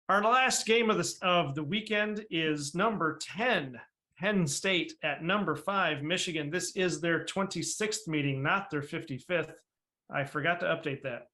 Our last game of the weekend is number 10, Penn State at number 5, Michigan. This is their 26th meeting, not their 55th. I forgot to update that.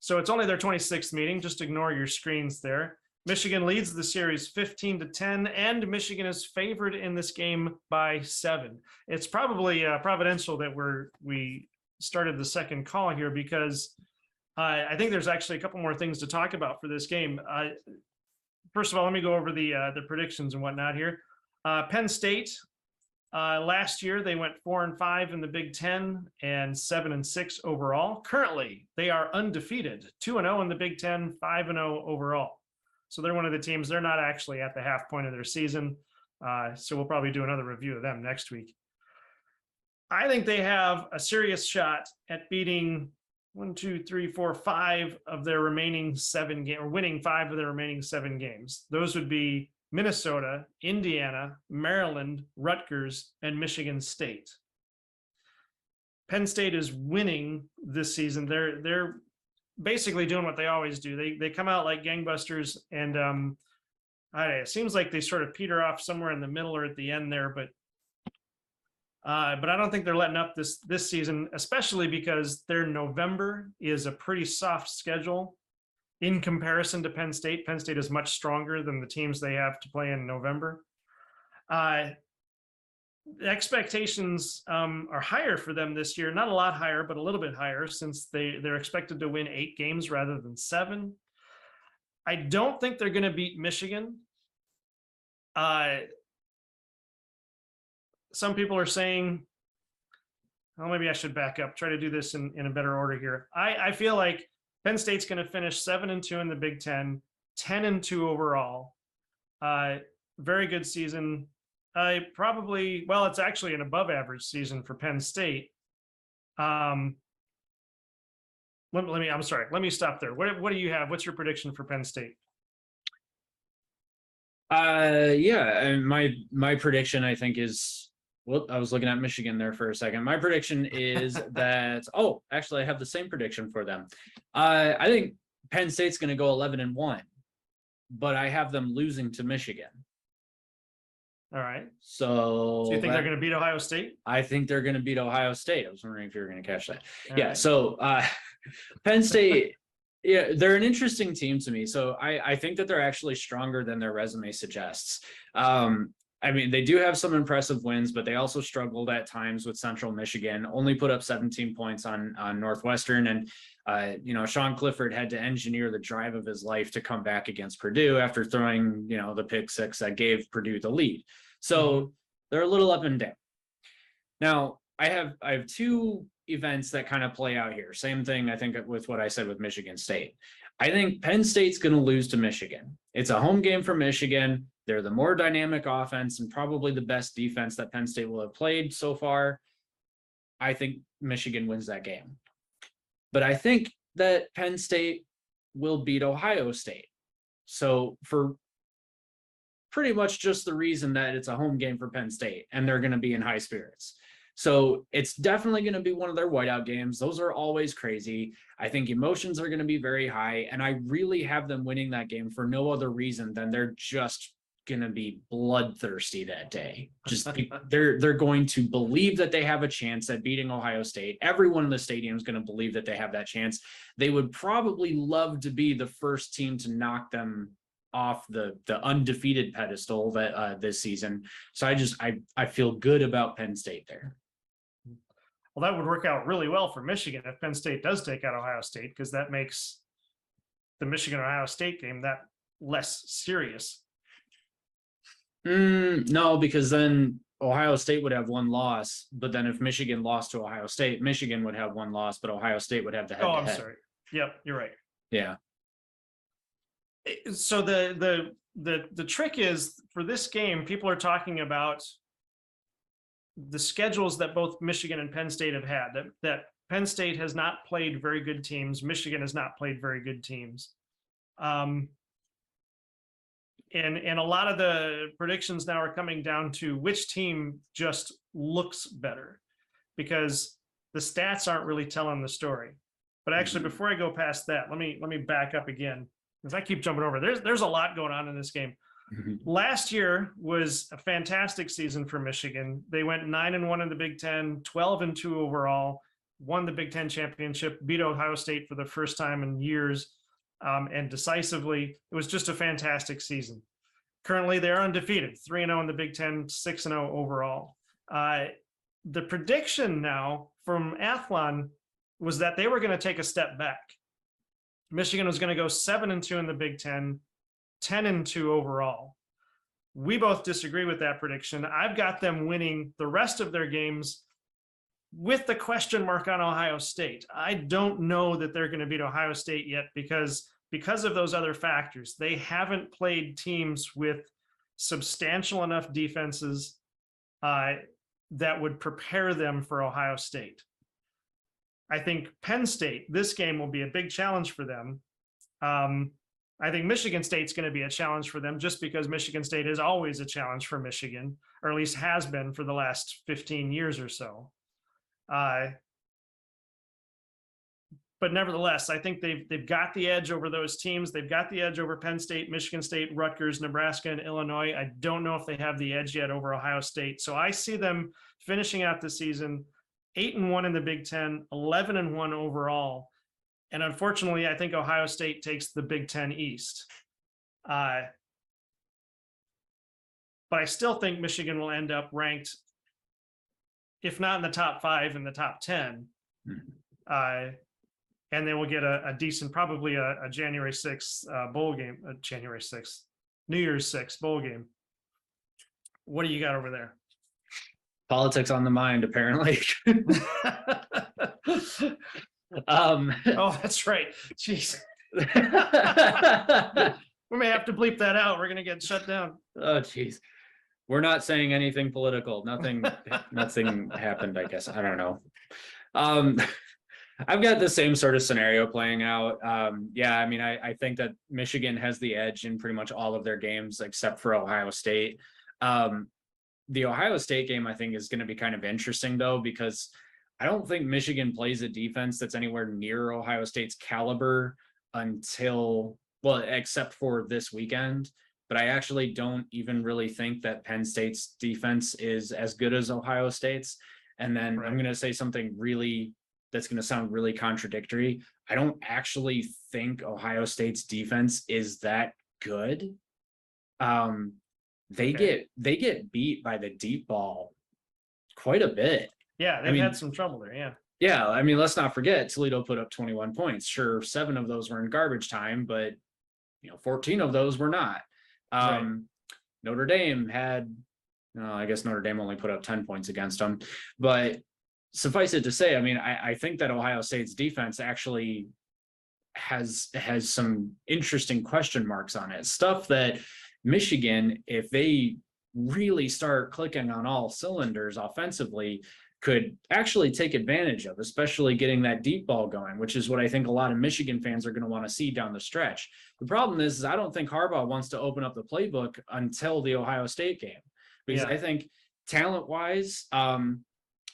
So it's only their 26th meeting. Just ignore your screens there. Michigan leads the series 15-10, and Michigan is favored in this game by 7. It's probably providential that we started the second call here, because I think there's actually a couple more things to talk about for this game. First of all, let me go over the predictions and whatnot here. Penn State, last year they went 4-5 in the Big Ten and 7-6 overall. Currently, they are undefeated, 2-0 in the Big Ten, 5-0 overall. So they're one of the teams. They're not actually at the half point of their season. So we'll probably do another review of them next week. I think they have a serious shot at beating 5 of their remaining 7 games, or winning 5 of their remaining 7 games. Those would be Minnesota, Indiana, Maryland, Rutgers, and Michigan State. Penn State is winning this season. They're basically doing what they always do. They come out like gangbusters, and it seems like they sort of peter off somewhere in the middle or at the end there, but I don't think they're letting up this season, especially because their November is a pretty soft schedule in comparison to Penn State. Penn State is much stronger than the teams they have to play in November. The expectations are higher for them this year, not a lot higher, but a little bit higher, since they're expected to win 8 games rather than 7. I don't think they're going to beat Michigan. Some people are saying, well, maybe I should back up, try to do this in a better order here. I feel like Penn State's going to finish 7-2 in the Big Ten, 10-2 overall. Very good season. It's actually an above average season for Penn State. Let me stop there. What do you have? What's your prediction for Penn State? And my prediction, I think, is, well, I was looking at Michigan there for a second. My prediction is that, actually I have the same prediction for them. I think Penn State's going to go 11-1, but I have them losing to Michigan. All right. So you think they're going to beat Ohio State? I think they're going to beat Ohio State. I was wondering if you were going to catch that. All yeah. Right. So Penn State, yeah, they're an interesting team to me. So I think that they're actually stronger than their resume suggests. I mean, they do have some impressive wins, but they also struggled at times with Central Michigan, only put up 17 points on Northwestern. And, Sean Clifford had to engineer the drive of his life to come back against Purdue after throwing, the pick 6 that gave Purdue the lead. So they're a little up and down. Now, I have 2 events that kind of play out here. Same thing, I think, with what I said with Michigan State. I think Penn State's going to lose to Michigan. It's a home game for Michigan. They're the more dynamic offense and probably the best defense that Penn State will have played so far. I think Michigan wins that game. But I think that Penn State will beat Ohio State. So for pretty much just the reason that it's a home game for Penn State and they're going to be in high spirits. So it's definitely going to be one of their whiteout games. Those are always crazy. I think emotions are going to be very high. And I really have them winning that game for no other reason than they're just going to be bloodthirsty that day. They're going to believe that they have a chance at beating Ohio State. Everyone in the stadium is going to believe that they have that chance. They would probably love to be the first team to knock them off the undefeated pedestal that this season. So I feel good about Penn State there. Well, that would work out really well for Michigan if Penn State does take out Ohio State, because that makes the Michigan-Ohio State game that less serious. No, because then Ohio State would have 1 loss, but then if Michigan lost to Ohio State, Michigan would have 1 loss, but Ohio State would have the head-to-head. Oh, I'm sorry. Yep, you're right. Yeah. So the trick is, for this game, people are talking about the schedules that both Michigan and Penn State have had, that Penn State has not played very good teams. Michigan has not played very good teams. And a lot of the predictions now are coming down to which team just looks better, because the stats aren't really telling the story. But actually, before I go past that, let me back up again. because I keep jumping over. There's a lot going on in this game. Last year was a fantastic season for Michigan. They went 9-1 in the Big Ten, 12-2 overall, won the Big Ten championship, beat Ohio State for the first time in years, and decisively. It was just a fantastic season. Currently, they're undefeated, 3-0 in the Big Ten, 6-0 overall. The prediction now from Athlon was that they were going to take a step back. Michigan was going to go 7-2 in the Big Ten, 10-2 overall. We both disagree with that prediction. I've got them winning the rest of their games with the question mark on Ohio State. I don't know that they're going to beat Ohio State yet because of those other factors. They haven't played teams with substantial enough defenses that would prepare them for Ohio State. I think Penn State, this game will be a big challenge for them. I think Michigan State's going to be a challenge for them just because Michigan State is always a challenge for Michigan, or at least has been for the last 15 years or so. But nevertheless, I think they've got the edge over those teams. They've got the edge over Penn State, Michigan State, Rutgers, Nebraska, and Illinois. I don't know if they have the edge yet over Ohio State. So I see them finishing out the season 8-1 in the Big Ten, 11-1 overall. And unfortunately, I think Ohio State takes the Big Ten East. But I still think Michigan will end up ranked, if not in the top 5, in the top 10. And then we'll get a decent, probably a January 6th bowl game, January 6th, New Year's 6th bowl game. What do you got over there? Politics on the mind, apparently. Oh, that's right. Jeez. We may have to bleep that out. We're going to get shut down. Oh, geez. We're not saying anything political. Nothing happened, I guess. I don't know. I've got the same sort of scenario playing out. Yeah, I mean, I think that Michigan has the edge in pretty much all of their games except for Ohio State. The Ohio State game, I think, is going to be kind of interesting, though, because I don't think Michigan plays a defense that's anywhere near Ohio State's caliber until, well, except for this weekend. But I actually don't even really think that Penn State's defense is as good as Ohio State's. And then I'm going to say something really that's going to sound really contradictory. I don't actually think Ohio State's defense is that good. They get beat by the deep ball quite a bit. Yeah, they've had some trouble there. Yeah. Yeah, I mean, let's not forget Toledo put up 21 points. Sure, 7 of those were in garbage time, but 14 of those were not. Notre Dame had, I guess Notre Dame only put up 10 points against them, but suffice it to say, I mean, I think that Ohio State's defense actually has some interesting question marks on it. Stuff that Michigan, if they really start clicking on all cylinders offensively, could actually take advantage of, especially getting that deep ball going, which is what I think a lot of Michigan fans are going to want to see down the stretch. The problem is I don't think Harbaugh wants to open up the playbook until the Ohio State game, because I think talent-wise and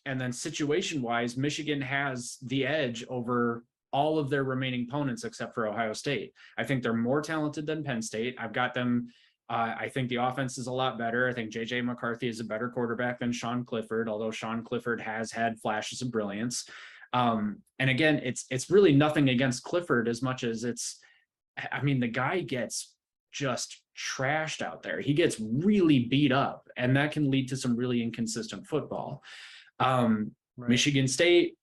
then situation-wise, Michigan has the edge over all of their remaining opponents except for Ohio State. I think they're more talented than Penn State. I've got them. I think the offense is a lot better. I think J.J. McCarthy is a better quarterback than Sean Clifford, although Sean Clifford has had flashes of brilliance. And again, it's really nothing against Clifford as much as I mean, the guy gets just trashed out there. He gets really beat up, and that can lead to some really inconsistent football. Michigan State,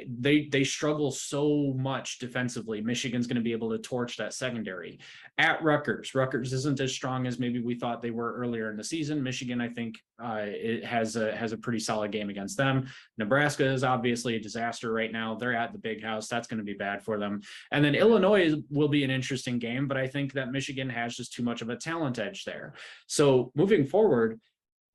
they struggle so much defensively. Michigan's going to be able to torch that secondary. At Rutgers isn't as strong as maybe we thought they were earlier in the season. Michigan, I think, it has a pretty solid game against them. Nebraska is obviously a disaster right now. They're at the Big House. That's going to be bad for them. And then Illinois will be an interesting game, but I think that Michigan has just too much of a talent edge there. So moving forward,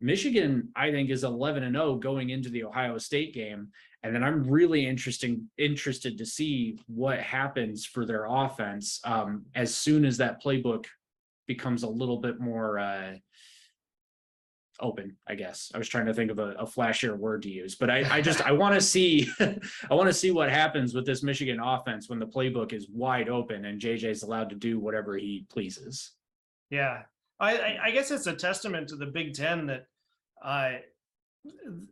Michigan, I think, is 11-0 going into the Ohio State game. And then I'm really interested to see what happens for their offense as soon as that playbook becomes a little bit more open, I guess. I was trying to think of a flashier word to use, but I want to see, I want to see what happens with this Michigan offense when the playbook is wide open and JJ's allowed to do whatever he pleases. Yeah, I guess it's a testament to the Big Ten that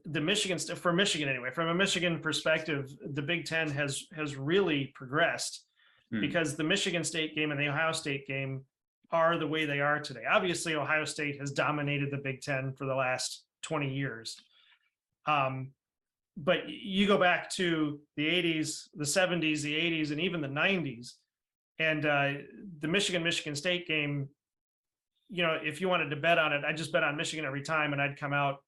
the Michigan, for Michigan anyway, from a Michigan perspective, the Big Ten has really progressed because the Michigan State game and the Ohio State game are the way they are today. Obviously, Ohio State has dominated the Big Ten for the last 20 years. But you go back to the 80s, the 70s, the 80s, and even the 90s, and the Michigan State game, you know, if you wanted to bet on it, I just bet on Michigan every time, and I'd come out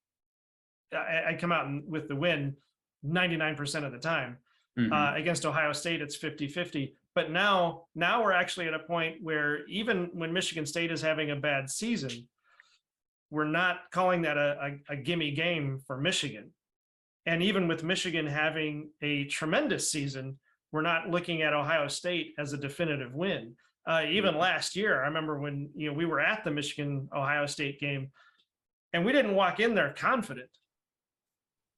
with the win 99% of the time. Against Ohio State, it's 50-50. But now we're actually at a point where even when Michigan State is having a bad season, we're not calling that a gimme game for Michigan. And even with Michigan having a tremendous season, we're not looking at Ohio State as a definitive win. Even last year, I remember when we were at the Michigan-Ohio State game, and we didn't walk in there confident.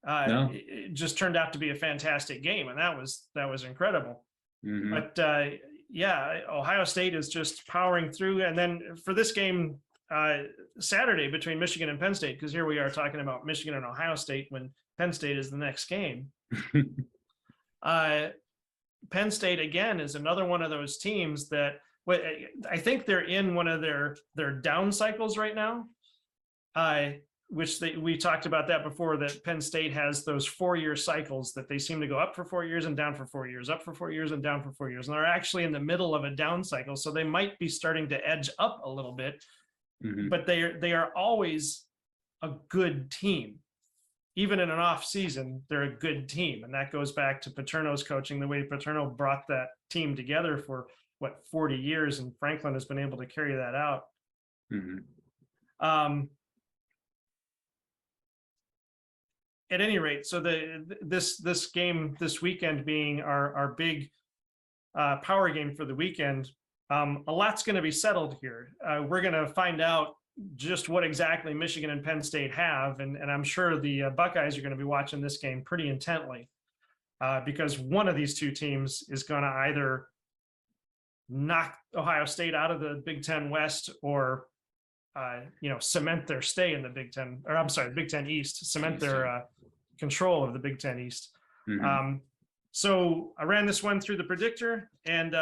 No. It just turned out to be a fantastic game, and that was incredible. But yeah, Ohio State is just powering through. And then for this game Saturday between Michigan and Penn State, because here we are talking about Michigan and Ohio State when Penn State is the next game. Penn State again is another one of those teams that I think they're in one of their down cycles right now. Which we talked about that before, that Penn State has those 4-year cycles that they seem to go up for 4 years and down for 4 years, up for 4 years and down for 4 years. And they're actually in the middle of a down cycle. So they might be starting to edge up a little bit, but they are always a good team. Even in an off season, they're a good team. And that goes back to Paterno's coaching, the way Paterno brought that team together for 40 years. And Franklin has been able to carry that out. At any rate, so this game this weekend being our big power game for the weekend, a lot's going to be settled here. We're going to find out just what exactly Michigan and Penn State have, and I'm sure the Buckeyes are going to be watching this game pretty intently because one of these two teams is going to either knock Ohio State out of the Big Ten West or cement their stay in the Big Ten, or I'm sorry, Big Ten East, cement their control of the Big Ten East. So I ran this one through the predictor, and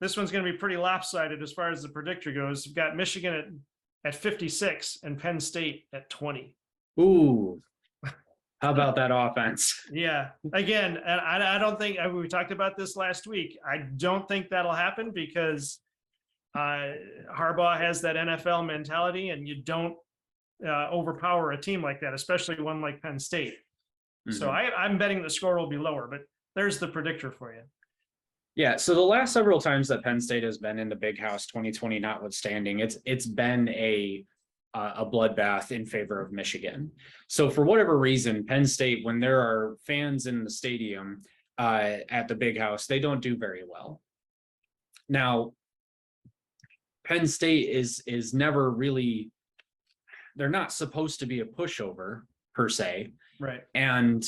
this one's going to be pretty lopsided as far as the predictor goes. We've got Michigan at 56 and Penn State at 20. Ooh, how about that offense? Yeah, again, I don't think, we talked about this last week. I don't think that'll happen because Harbaugh has that NFL mentality, and you don't overpower a team like that, especially one like Penn State. So I'm betting the score will be lower, but there's the predictor for you. Yeah, so the last several times that Penn State has been in the Big House, 2020 notwithstanding, it's been a bloodbath in favor of Michigan. So for whatever reason, Penn State, when there are fans in the stadium at the Big House, they don't do very well. Now, Penn State is never really, they're not supposed to be a pushover per se. Right. And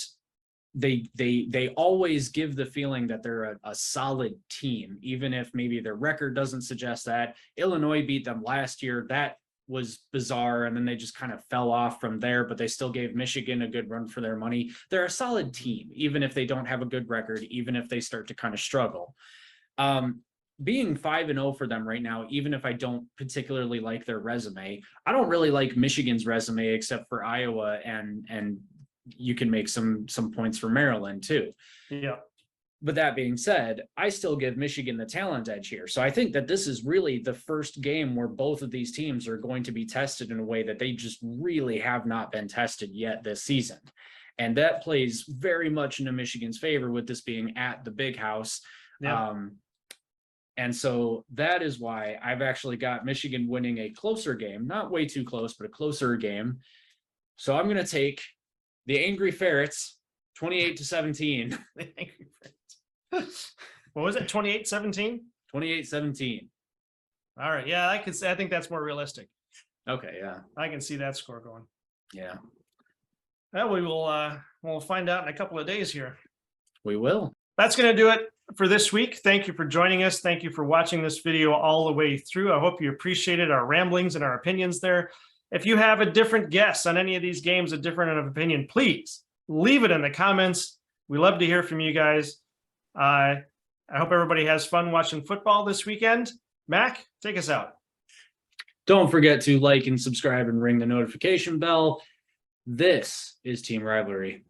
they always give the feeling that they're a solid team, even if maybe their record doesn't suggest that. Illinois beat them last year. That was bizarre. And then they just kind of fell off from there, but they still gave Michigan a good run for their money. They're a solid team, even if they don't have a good record, even if they start to kind of struggle. Being 5-0 for them right now, even if I don't particularly like their resume, I don't really like Michigan's resume except for Iowa, and you can make some points for Maryland too. Yeah. But that being said, I still give Michigan the talent edge here. So I think that this is really the first game where both of these teams are going to be tested in a way that they just really have not been tested yet this season. And that plays very much into Michigan's favor with this being at the Big House. Yeah. And so that is why I've actually got Michigan winning a closer game, not way too close, but a closer game. So I'm going to take the Angry Ferrets 28-17. The Angry Ferrets. What was it? 28-17? 28-17. All right. Yeah, I think that's more realistic. Okay, yeah. I can see that score going. Yeah, Well, we'll find out in a couple of days here. we will. That's going to do it for this week. Thank you for joining us. Thank you for watching this video all the way through. I hope you appreciated our ramblings and our opinions there. If you have a different guess on any of these games, a different of opinion, please leave it in the comments. We love to hear from you guys. I hope everybody has fun watching football this weekend. Mac, take us out. Don't forget to like and subscribe and ring the notification bell. This is Team Rivalry.